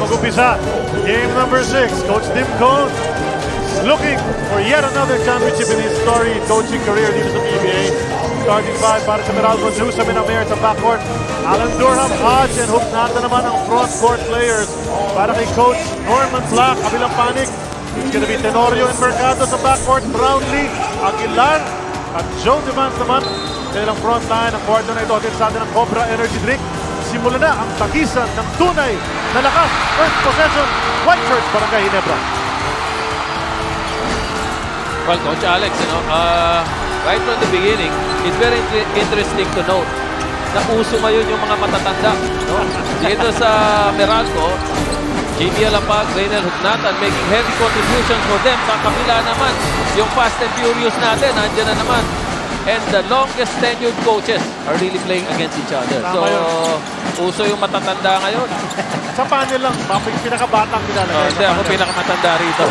mag-umpisa. Game number 6. Coach Dimco is looking for yet another championship in his storied coaching career dito sa PBA. Starting 5 para sa Meralco, Zeus Aminamer sa backcourt. Alan Durham, Hodge, and Hupnata naman ang front-court players. Para kay Coach Norman Black, kabilang panik. It's gonna be Tenorio and Mercado sa backcourt. Brownlee, Aguilar, at Joe Devance naman. Kailang front line ang kwarto na ito. Atin sa atin ang Cobra Energy Drink. Simula na ang tagisan ng tunay na lakas. First possession, White Church, Barangay Ginebra. Well, Coach Alex, right from the beginning, it's very interesting to note na uso ngayon yung mga matatanda. No? Dito sa Meralco, JB Alapag, Raynel Hugnatan making heavy contributions for them. Sa kabila naman, yung Fast and Furious natin, nandiyan na naman. And the longest tenured coaches are really playing against each other. So, uso yung matatanda ngayon. Sa panel lang, pinakabatang nilalagay. Hindi, ako pinakamatanda rito.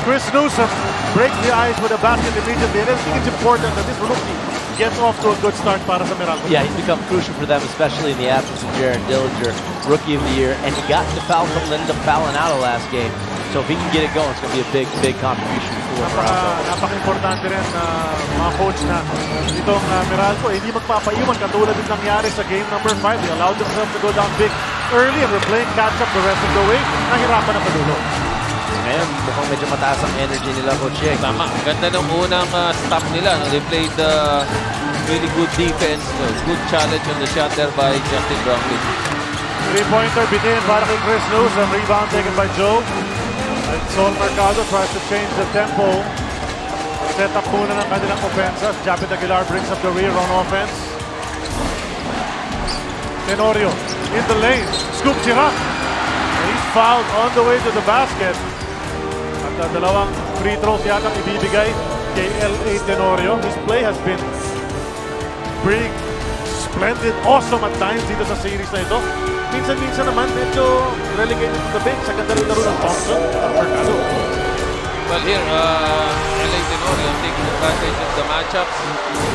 Chris Newsom breaks the ice with a basket immediately. And I think it's important that this rookie gets off to a good start para sa Meralco. Yeah, he's become crucial for them, especially in the absence of Jared Dillinger, Rookie of the Year. And he got the foul from Linda Falanado last game. So if he can get it going, it's going to be a big contribution for Meralco. Napaka-importante rin na mga coach na itong Meralco, hindi magpapaiwan katulad din nangyari sa game number 5. They allowed themselves to go down big early and were playing catch-up the rest of the way. Nahirapan na padulo. Ngayon, mukhang medyo mataas ang energy nila, Coach Yeng. Tama. Ganda ng unang stop nila. No? They played really good defense. Good challenge on the shot there by Justin Brownlee. Three-pointer bitin para kay Chris Newsom. Rebound taken by Joe. And Sol Mercado tries to change the tempo. Set up muna ng kanilang offense. Japet Aguilar brings up the rear on offense. Tenorio in the lane. Scoop Chirac. And he's fouled on the way to the basket. At dalawang free throws yatang ibibigay kay L.A. Tenorio. His play has been pretty splendid, awesome at times dito sa series na ito. Minsan-minsan naman medyo relegated to the bench sa ganda ng laro ng Thompson at Mercado. Well, here, L.A. Tenorio taking advantage of the matchups.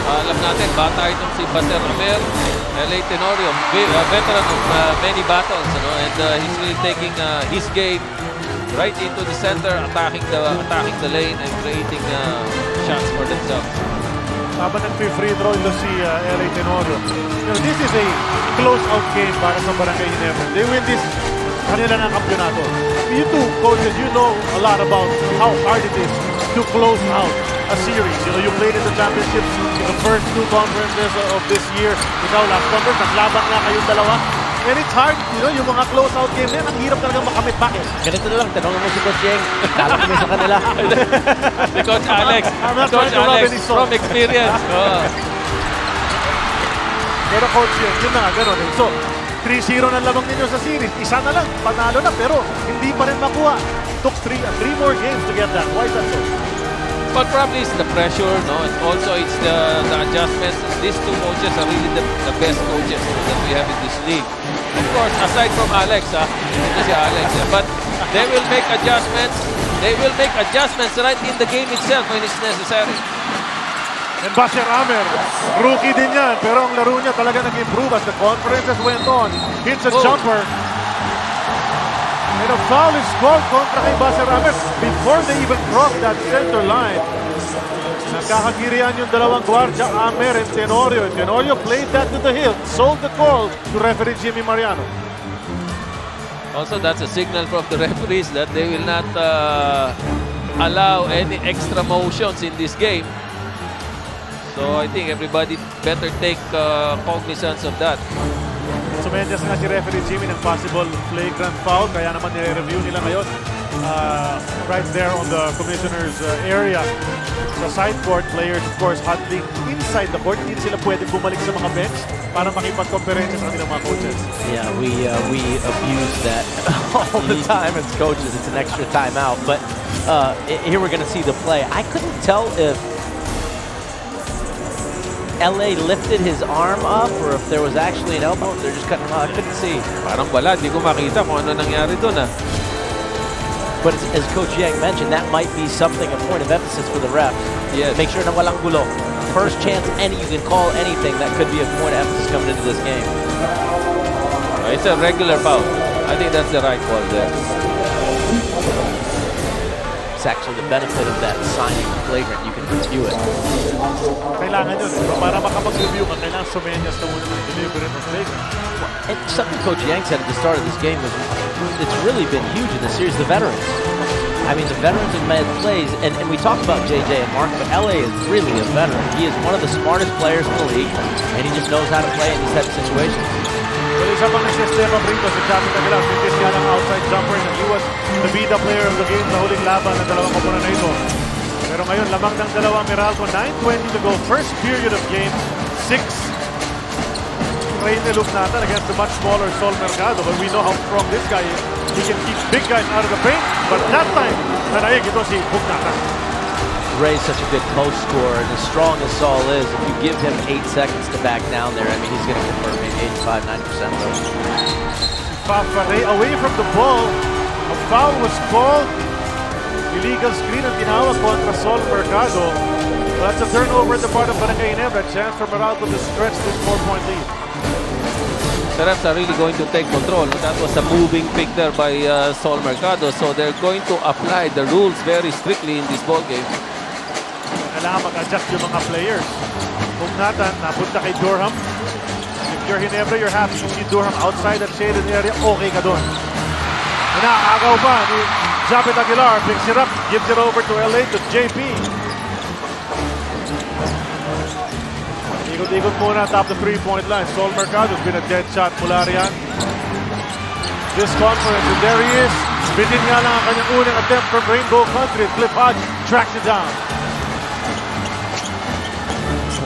Alam natin, bata itong si Baser Amer. L.A. Tenorio, veteran of many battles, and he's really taking his game right into the center, attacking the lane and creating shots for themselves. Habang nag-free throw ito si L.A. Tenorio. This is a close-out game para sa Barangay Ginebra. They win this, kanila ng kampyonato. You two coaches, you know a lot about how hard it is to close out a series. You played in the championships in the first 2 conferences of this year. Ikaw, last conference, naglaban nga kayong dalawa. And it's hard, yung mga close-out game na yan, ang hirap talagang makamit. Bakit? Ganito na lang, tanongin mo si Coach Yeng. Kala kami sa kanila. Si Coach Alex. Coach Alex from experience. Pero Coach Yeng, yun na nga, gano'n. So, 3-0 na lamang ninyo sa series. Isa na lang, panalo na, pero hindi pa rin makuha. Took 3 more games to get that. Why is that so? But probably it's the pressure, and also it's the adjustments. These two coaches are really the best coaches that we have in this league. Of course, aside from Alex, ito si Alex, but they will make adjustments. They will make adjustments right in the game itself when it's necessary. And Baser Amer, rookie din yan, pero ang laro niya talaga nag-improve as the conferences went on. Hits a jumper. And a foul is called kontra kay Baser Amer before they even cross that center line. Nagkakagirian yung dalawang gwardiya, Amer and Tenorio. And Tenorio played that to the hilt, sold the call to referee Jimmy Mariano. Also, that's a signal from the referees that they will not allow any extra motions in this game. So I think everybody better take cognizance of that. Sumenyas nga si referee Jimmy ng possible flagrant foul. Kaya naman nire-review nila ngayon right there on the commissioner's area. Sa side court, players of course huddling inside the court. Hindi sila pwede bumalik sa mga bench para makipag-conference sa kanilang mga coaches. Yeah, we abuse that all the time as coaches. It's an extra timeout. But here we're going to see the play. I couldn't tell if LA lifted his arm up or if there was actually an elbow. They're just cutting him off. I couldn't see. Parang wala. Di ko makita kung ano nangyari doon. But as Coach Yeng mentioned, that might be something, a point of emphasis for the refs. Yes. Make sure na walang gulo. First chance, you can call anything. That could be a point of emphasis coming into this game. It's a regular foul. I think that's the right call there. It's actually the benefit of that signing flagrant. You can review it. Kailangan yun. So, para makapag-review ka, kailangan sumenyas na muna ng delivery ng flagrant. And something Coach Yang said at the start of this game was, it's really been huge in this series, the veterans. I mean, the veterans have made plays, and we talk about JJ and Mark, but LA is really a veteran. He is one of the smartest players in the league, and he just knows how to play in these type of situations. Well, isa pang nagsistema rito si Javi Aguilar. Pintis niya ng outside jumper na he was the bida player of the game sa huling laban ng dalawang koponan na ito. Pero ngayon, lamang ng dalawa Meralco, 9:20 to go. First period of game, 6. Reynel Ugnatan against the much smaller Sol Mercado. But we know how strong this guy is. He can keep big guys out of the paint. But that time, nanaig ito si Ugnatan. Ray's such a good post scorer, and as strong as Saul is, if you give him 8 seconds to back down there, I mean, he's going to convert maybe 85–90% of those. Ray away from the ball. A foul was called. Illegal screen ang tinawag kontra Sol Mercado. Well, that's a turnover at the part of Barangay Ginebra. Chance for Meralco to stretch this 4-point lead. The refs are really going to take control. That was a moving pick there by Sol Mercado. So they're going to apply the rules very strictly in this ball game. Kailangan mag-adjust yung mga players. Kung Nathan, napunta kay Durham. If you're Ginebra, you're happy. You see Durham outside that shaded area, okay ka doon. Inaagaw pa ni Japet Aguilar. Picks it up, gives it over to LA, to JP. Ikot-ikot muna top the 3-point line. Sol Mercado's been a dead shot mula riyan. This conference, and there he is. Bitin nga lang ang kanyang unang attempt from Rainbow Country. Cliff Hodge tracks it down.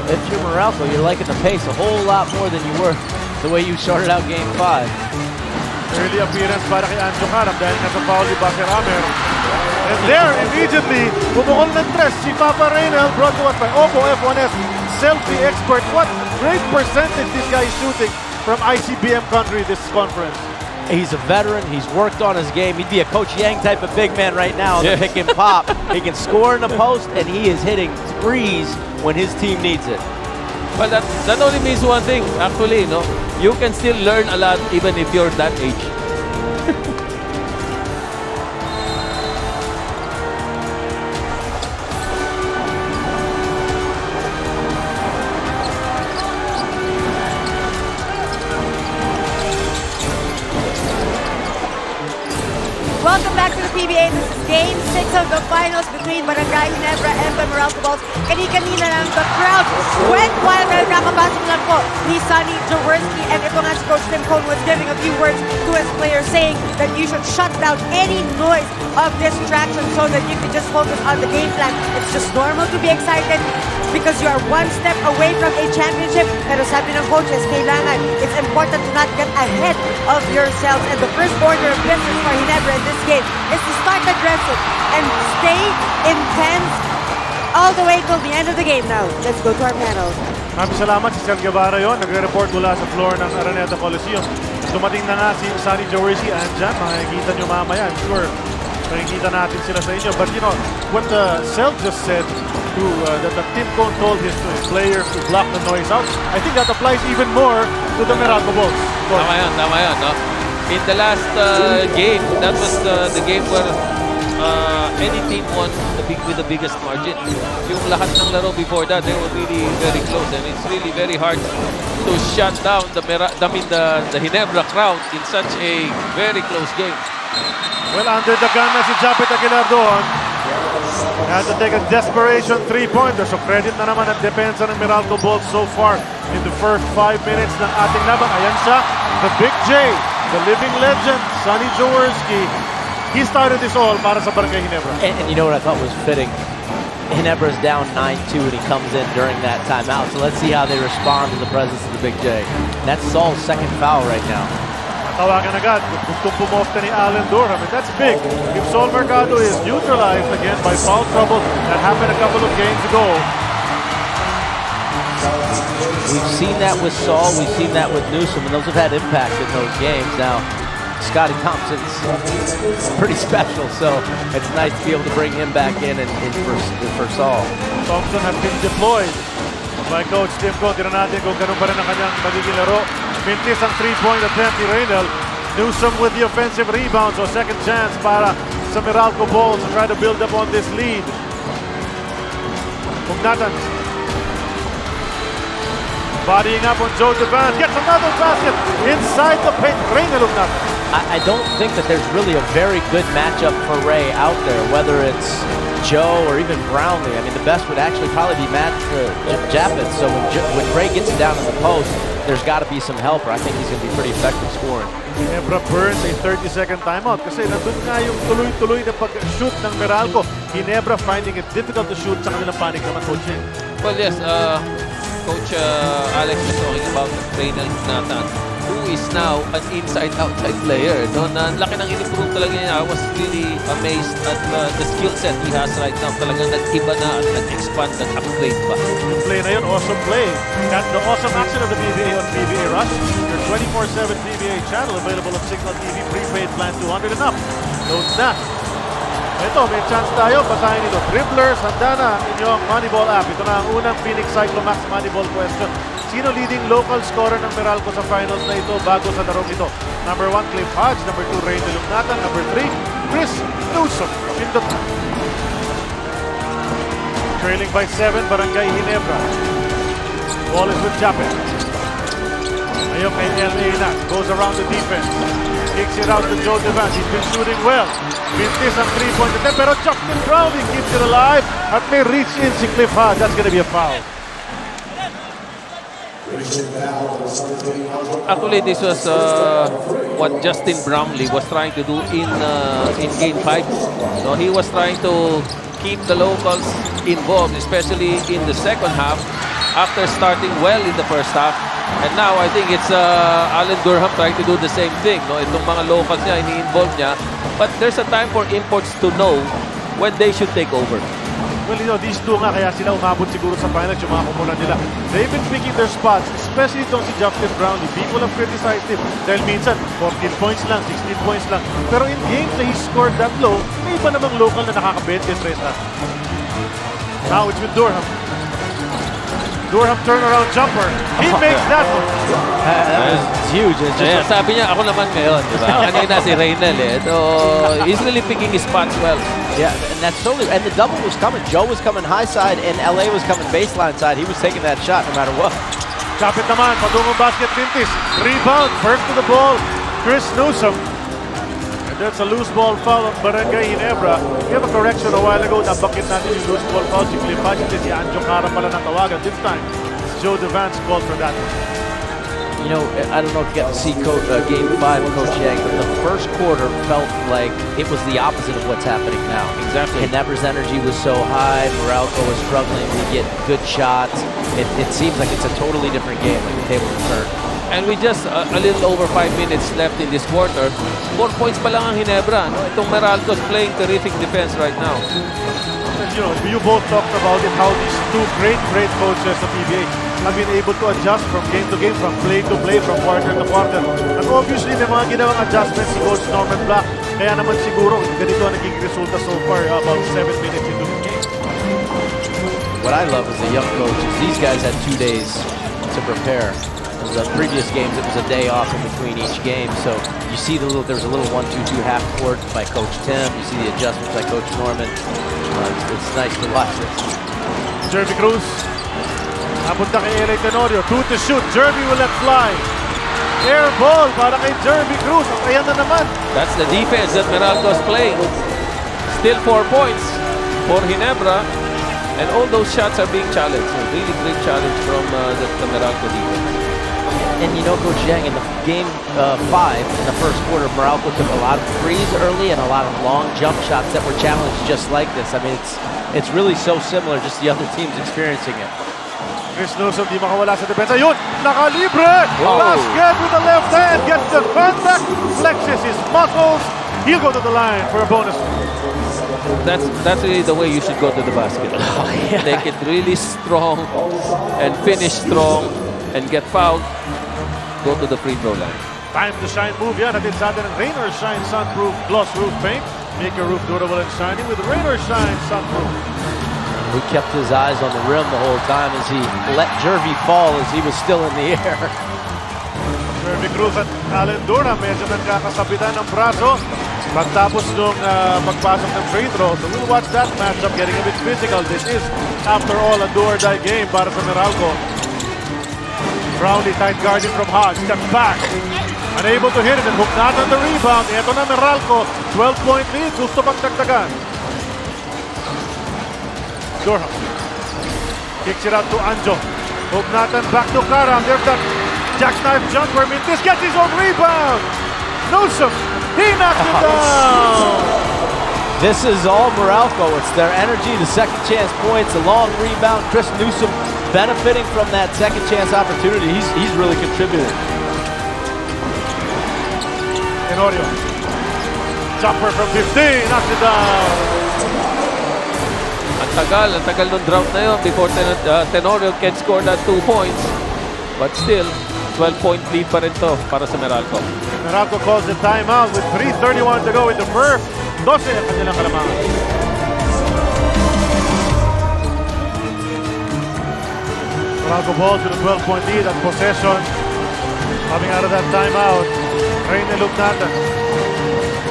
If you're Meralco, you're liking the pace a whole lot more than you were the way you started out Game 5. Early appearance para kay Anjo Karam dahil nasa foul ni Baker Hammer. And there, immediately, bumukol ng tres si Papa Reynel, brought to us by Oppo F1S Selfie Expert. What great percentage this guy is shooting from ICBM country this conference. He's a veteran. He's worked on his game. He'd be a Coach Yang type of big man right now. The pick and pop. He can score in the post, and he is hitting threes when his team needs it. Well, that only means one thing, actually, no? You can still learn a lot even if you're that age. Welcome back to the PBA. This is Game 6 of the finals between Barangay Ginebra and the Meralco Bulls. Kani-kanina lang, the crowd went wild dahil nakabasok lang po ni Sonny Jaworski. And ito nga si Coach Tim Cone was giving a few words to his players saying that you should shut down any noise of distraction so that you can just focus on the game plan. It's just normal to be excited because you are one step away from a championship. Pero sabi ng coaches, kailangan, it's important to not get ahead of yourselves. And the first order of business for Ginebra in this game is to start aggressive and stay intense all the way till the end of the game. Now, let's go to our panel. Maraming salamat si Sel Guevara yon. Nagre-report mula sa floor ng Araneta Coliseum. Dumating na nga si Sonny Jaworski and dyan. Makikita nyo mamaya. I'm sure makikita natin sila sa inyo. But you know, what Sel just said to that Tim Cone told his players to block the noise out, I think that applies even more to the Meralco Bulls. Tama yan, no? In the last game, that was the game where any team won with the biggest margin. Yung lahat ng laro before that, they were really very close, and it's really very hard to shut down the Ginebra crowd in such a very close game. Well, under the gun na si Japet Aguilar doon. Had to take a desperation 3-pointer. So credit na naman ang depensa ng Meralco Bulls so far in the first 5 minutes ng ating laban. Ayan siya, the Big J, the living legend, Sonny Jaworski. He started this all para sa Barangay Ginebra. And you know what I thought was fitting? Ginebra's down 9-2 and he comes in during that timeout. So let's see how they respond to the presence of the Big J. That's Saul's second foul right now. Tawagan agad, gustong pumofta ni Allen Durham, and that's big. If Sol Mercado is neutralized again by foul trouble, that happened a couple of games ago. We've seen that with Saul, we've seen that with Newsom, and those have had impact in those games. Now, Scotty Thompson's pretty special, so it's nice to be able to bring him back in for Saul. Thompson has been deployed by Coach Tim Cone. Tira natin kung ganun pa rin ang kanyang magiging laro. Mintis ang 3-point attempt ni Reynel. Newsome with the offensive rebound, so second chance para sa Meralco Bulls to try to build up on this lead. Pugnatan. Bodying up on Joe Devance, gets another basket inside the paint. Ray Pugnatan. I don't think that there's really a very good matchup for Ray out there, whether it's Joe or even Brownlee. I mean, the best would actually probably be Matt Japeth. So when Ray gets down in the post, there's got to be some help, or I think he's going to be pretty effective scoring. Ginebra burns a 30-second timeout kasi nandun nga yung tuloy-tuloy na pag-shoot ng Meralco. Ginebra finding it difficult to shoot sa kanilang panig naman, Coach. Well, yes, Coach Alex was talking about Ray Pugnatan, who is now an inside-outside player. No, na laki ng in-improve talaga niya. I was really amazed at the skill set he has right now. Talagang nag-iba na at nag-expand, nag-upgrade pa. Yung play na yun, awesome play. Got the awesome action of the PBA on PBA Rush. Your 24/7 PBA channel available on Signal TV, prepaid plan 200 and up. Load na. Ito, may chance tayo. Basahin ito. Dribblers, handa na inyong Moneyball app. Ito na ang unang Phoenix Cyclomax Moneyball question. Sino leading local scorer ng Meralco sa finals na ito bago sa larong ito? Number 1, Cliff Hodge. Number 2, Ray Pugnatan. Number 3, Chris Newsome. Pindot na. Trailing by 7, Barangay Ginebra. Ball is with Japeth. Ngayon kay LA na. Goes around the defense. Kicks it out to Joe Devance. He's been shooting well. Mintis ang 3-point attempt, pero Justin Brownlee keeps it alive. At may reach in si Cliff Hodge. That's gonna be a foul. Actually, this was what Justin Brownlee was trying to do in Game 5. So he was trying to keep the locals involved, especially in the second half, after starting well in the first half. And now I think it's Allen Durham trying to do the same thing. No, itong mga locals niya, ini-involve niya. But there's a time for imports to know when they should take over. Well, you know, these two nga kaya sila umabot siguro sa finals, yung mga kumulan nila. They've been picking their spots, especially itong si Justin Brownlee. People have criticized him dahil minsan 14 points lang, 16 points lang. Pero in games na he scored that low, may iba namang local na nakaka-20 stress na. Now it's with Durham. Durham turnaround jumper. He makes that one. That was huge. It's just Sabi niya, ako naman ngayon. Diba? Kanina si Reynel eh. So, he's really picking his spots well. yeah, and that's totally. And the double was coming. Joe was coming high side, and LA was coming baseline side. He was taking that shot no matter what. Japeth naman, padungong basket Mintis. Rebound, first to the ball, Chris Newsome. And that's a loose ball foul on Barangay Ginebra. We have a correction a while ago. Nabakit natin yung loose ball foul. Si Cliff Hodge, si Anjo Cara pala ng tawagan. This time, Joe Devance called for that. You know, I don't know if you got to see Game 5 of Coach Yang, but the first quarter felt like it was the opposite of what's happening now. Exactly. Ginebra's energy was so high. Meralco was struggling to get good shots. It seems like it's a totally different game, like the table turned. And we just a little over 5 minutes left in this quarter. 4 points pa lang ang Ginebra. No? Itong Meralco's playing terrific defense right now. And, you know, you both talked about it, how these two great coaches of PBA have been able to adjust from game to game, from play to play, from quarter to quarter. And obviously, may mga ginawang adjustments si Coach Norman Black. Kaya naman siguro, ganito ang naging resulta so far, about 7 minutes into the game. What I love as a young coach is these guys had 2 days to prepare. The previous games, it was a day off in between each game. So you see there's a little 1-2-2 half court by Coach Tim. You see the adjustments by Coach Norman. It's nice to watch this. Jeremy Cruz. Napunta kay LA Tenorio. 2 to shoot. Jeremy will let fly. Air ball para kay Jeremy Cruz. At ayan na naman. That's the defense that Meralco's playing. Still 4 points for Ginebra. And all those shots are being challenged. A really great challenge from the Meralco defense. And you know, Coach Yang, in the game 5, in the first quarter, Meralco took a lot of threes early and a lot of long jump shots that were challenged just like this. I mean, it's really so similar, just the other teams experiencing it. Chris Newsome, di makawala sa depensa. Yun! Nakalibre! Basket with the left hand. Gets the front back. Flexes his muscles. He'll go to the line for a bonus. That's really the way you should go to the basket. Make it really strong and finish strong and get fouled. Go to the free throw line. Time to shine move yan. Natin sa atin ang Rain or Shine Sunproof Gloss Roof Paint. Make your roof durable and shiny with Rain or Shine Sunproof. He kept his eyes on the rim the whole time as he let Jervy fall as he was still in the air. Jeremy Jeremy Cruz at Allen Durham medyo nagkakasabitan ng braso pagtapos nung pagpasok ng free throw. So we'll watch that matchup getting a bit physical. This is, after all, a do-or-die game para sa Meralco. Brownlee tight guarding from Hodge. Step back. Unable to hit it and hook not on the rebound. Ito na Meralco. 12-point lead. Gusto pang dagdagan. Durham. Kicks it out to Anjo. Hook Nathan back to Karam. There's that jackknife jumper. Mintis gets his own rebound. Newsom. He knocks it down. This is all Meralco. It's their energy, the second chance points, the long rebound. Chris Newsom benefiting from that second chance opportunity. He's really contributing. Tenorio. Jumper from 15. Knocks it down. Ang tagal ng drought na yun before Tenorio can score that 2 points. But still, 12-point lead pa rin to para sa Meralco. Meralco calls the timeout with 3:31 to go in the first. 12 ang kanilang kalamangan. Meralco ball to the 12-point lead at possession. Coming out of that timeout, Reyne Lugnatan.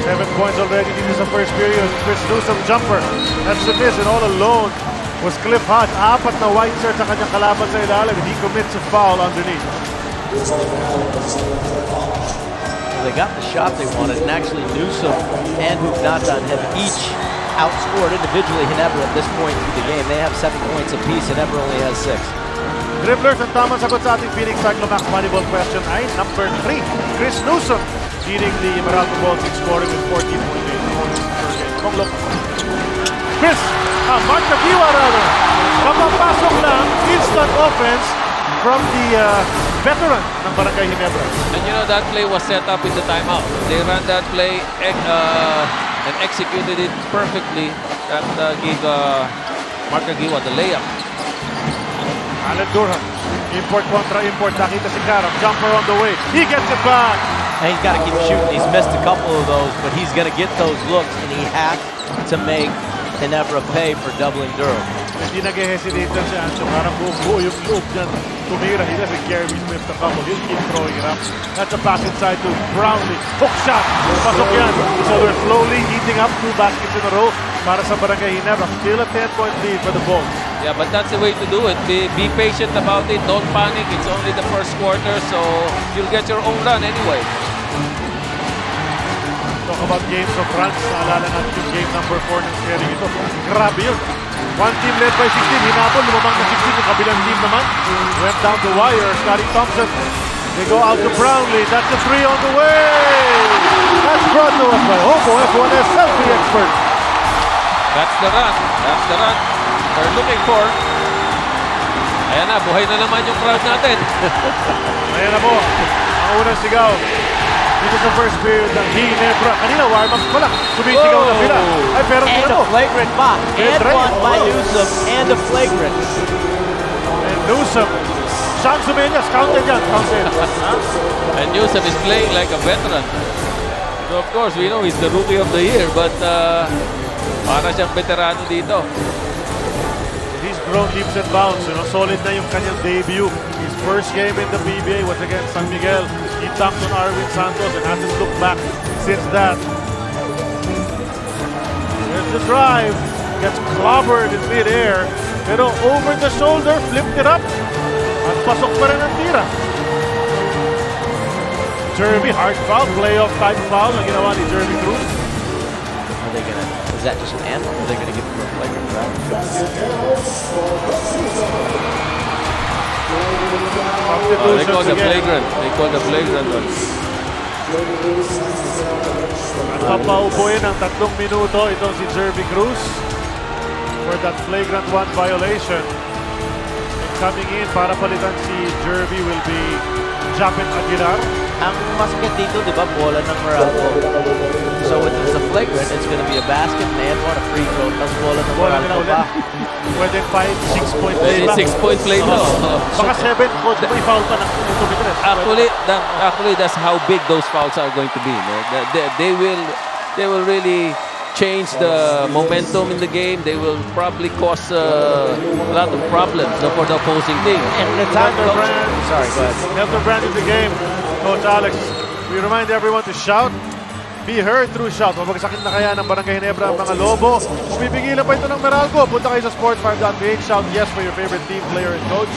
7 points already in the first period. Chris Newsom jumper. That's the miss, and all alone was Cliff Hodge. 4 na white shirt sa kanyang kalaban sa ilalim. He commits a foul underneath. They got the shot they wanted, and actually Newsom and Hugnatan have each outscored individually Ginebra at this point through the game. They have 7 points apiece, and Ginebra only has 6. Dribblers, ang tamang sagot sa ating Phoenix Cyclomax Moneyball question ay number 3, Chris Newsom, leading the Meralco Balls in scoring with 14.8 points per game. Konglok. Chris, Mark Kagiwa rather. Kapapasok lang, instant offense from the veteran ng Barangay Ginebra. And you know, that play was set up in the timeout. They ran that play and executed it perfectly. That gave Mark Aguiwa the layup. Allen Durham, import kontra import. Nakita si Karam, jumper on the way. He gets it back. And he's got to keep shooting. He's missed a couple of those, but he's going to get those looks, and he has to make Ginebra pay for doubling Durham. Hindi nag-hesitate lang si Ancho. Parang buo yung move dyan. Tumira. He doesn't care if he's missed a couple. He'll keep throwing it up. That's a pass inside to Brownlee. Hook shot. Pasok yan. So they're slowly eating up 2 baskets in a row para sa Barangay Ginebra. Still a 10-point lead for the Bulls. Yeah, but that's the way to do it. Be patient about it. Don't panic. It's only the first quarter, so you'll get your own run anyway. Talk about games of France. Naalala natin yung game number 4 ng series ito. Grabe yun. One team led by 16. Hinabol. Lumamang na 16. Yung kabilang team naman went down the wire. Scotty Thompson. They go out to Brownlee. That's a 3 on the way. That's brought to us by Hobo F1S selfie expert. That's the run. That's the run they're looking for. Ayan na, buhay na naman yung crowd natin. Ayan na po. Ang unang sigaw. Dito sa first period ng Ginebra. Kanina, warm-up pa lang. Sumisigaw na sila. Ay, pero And a flagrant foul. And one by Newsom. And a flagrant. And Newsom. Sean Sumeñas, counted yan. Counted. And Newsom is playing like a veteran. So of course, we know he's the rookie of the year, but para siyang veterano dito. He's grown leaps and bounds. You know, solid na yung kanyang debut. His first game in the PBA was against San Miguel. He dunked on Arvin Santos and hasn't looked back since that. There's the drive. Gets clobbered in mid-air. Pero over the shoulder, flipped it up. At pasok pa rin ang tira. Jeremy, hard foul. Playoff type foul na ginawa ni Jeremy Cruz. Are they gonna? Is that just an anthem? Or are they gonna give him a flagrant foul? They call the flagrant. They call the flagrant one. At papaupuin ng 3 minuto itong si Jeremy Cruz for that flagrant 1 violation. And coming in para palitan si Jeremy will be Japet Aguilar. Ang masakit dito, di ba, bola ng Meralco. So if it's a flagrant, it's gonna be a basket, and one a free throw. Tapos bola ng Bola nila Meralco ulit. pa. Pwede 5-6 point play Pwede ba? 6-point play to. Baka 7 coach may foul pa ng tumitres. Actually, that's how big those fouls are going to be. No? They will really change the momentum in the game. They will probably cause a lot of problems for the opposing team. And the time Brand. Sorry, go ahead. Elton Brand in the game. Coach Alex, we remind everyone to shout, be heard through shout. Mabagsakin na kaya ng Barangay Ginebra ang mga Lobo. Kung pipigilan pa ito ng Meralco, punta kayo sa sports5.ph. Shout yes for your favorite team, player, and coach.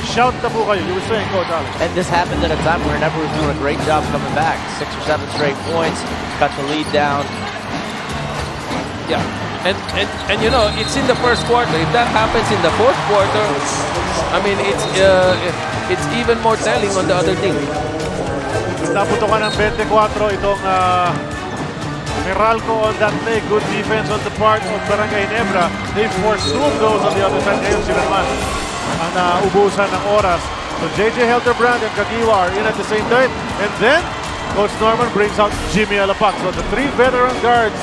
Shout na po kayo. You were saying, Coach Alex. And this happened at a time where Ginebra was doing a great job coming back. 6 or 7 straight points, cut the lead down. Yeah. And you know, it's in the first quarter. If that happens in the fourth quarter, I mean, it's even more telling on the other team. Naputokan ng 24 itong Meralco on that play. Good defense on the part of Barangay Ginebra. They forced 2 of those on the other side. Ngayon sila naman ang naubusan ng oras. So JJ Helterbrand and Kagiwa are in at the same time. And then, Coach Norman brings out Jimmy Alapak. So the 3 veteran guards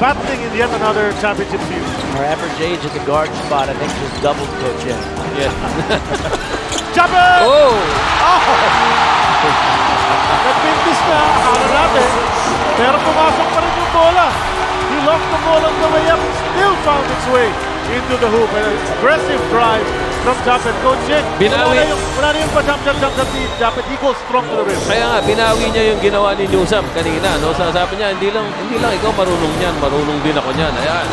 battling in yet another championship series. Our average age at the guard spot, I think, just doubled Coach in. Yeah. Jump it! Oh! Nag-pintis na, akala natin. Pero pumasok pa rin yung bola. He lost the ball on the way up. Still found its way into the hoop. An aggressive drive from Japet. Coach Jake, Binawi. wala na yung pa-jump ni Japet. Equals strong to the rim. Kaya nga, binawi niya yung ginawa ni Newsam kanina. No? Sabi niya, hindi lang ikaw marunong niyan. Marunong din ako niyan. Ayan.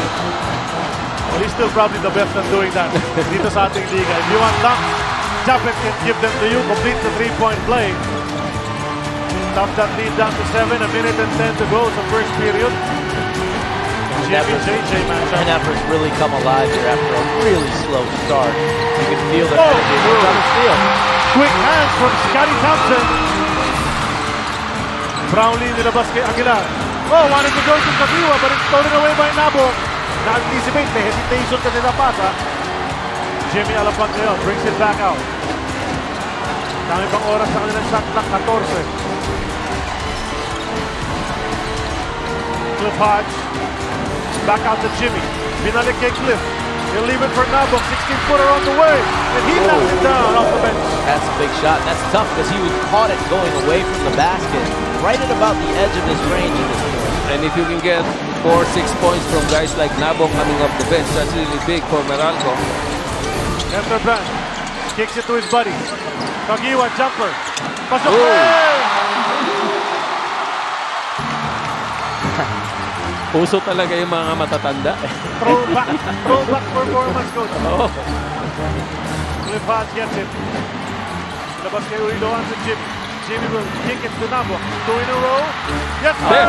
Well, he's still probably the best at doing that dito sa ating liga. If you want luck, Japet can give them to you. Complete the 3-point play. Stop that lead down to 7. A minute and 10 to go sa first period. Jimmy JJ matchup. Ginebra's really come alive here after a really slow start. You can feel the energy on the field. Quick hands from Scotty Thompson. Brownlee nilabas kay Aguilar. Oh, wanted to go to Kabiwa, but it's stolen away by Nabo. Na-anticipate, may hesitation kasi na pasa. Jimmy Alapan ngayon brings it back out. Dami pang oras sa kanilang shot clock, 14. Cliff Hodge. Back out to Jimmy. Binalik kay Cliff. He'll leave it for Nabok. 16-footer on the way. And he knocks it down off the bench. That's a big shot. That's tough because he was caught it going away from the basket. Right at about the edge of his range at this point. And if you can get 4 or 6 points from guys like Nabong coming off the bench, that's really big for Meralco. Helterbrand kicks it to his buddy. Kagiwa jumper. Pasok Oh. Puso talaga yung mga matatanda. Throwback performance, coach. Oh. Cliff Hodge gets it. Labas kay Uriloan to Jimmy. Jimmy will kick it to Nabo. 2 in a row. Yes, sir!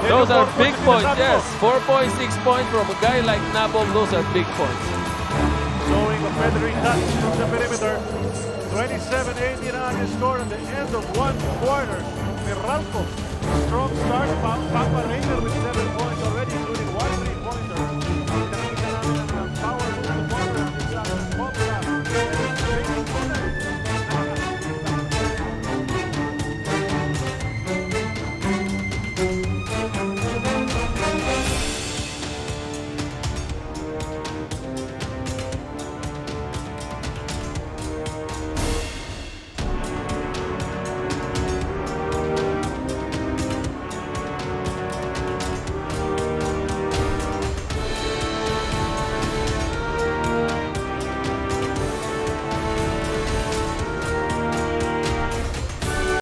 Those are big points, yes. 4 points, 6 points from a guy like Nabong, those are big points. Showing a feathery touch from the perimeter. 27-18 on the score at the end of 1 quarter. Meralco, strong start. Papa Ranger with 7 points.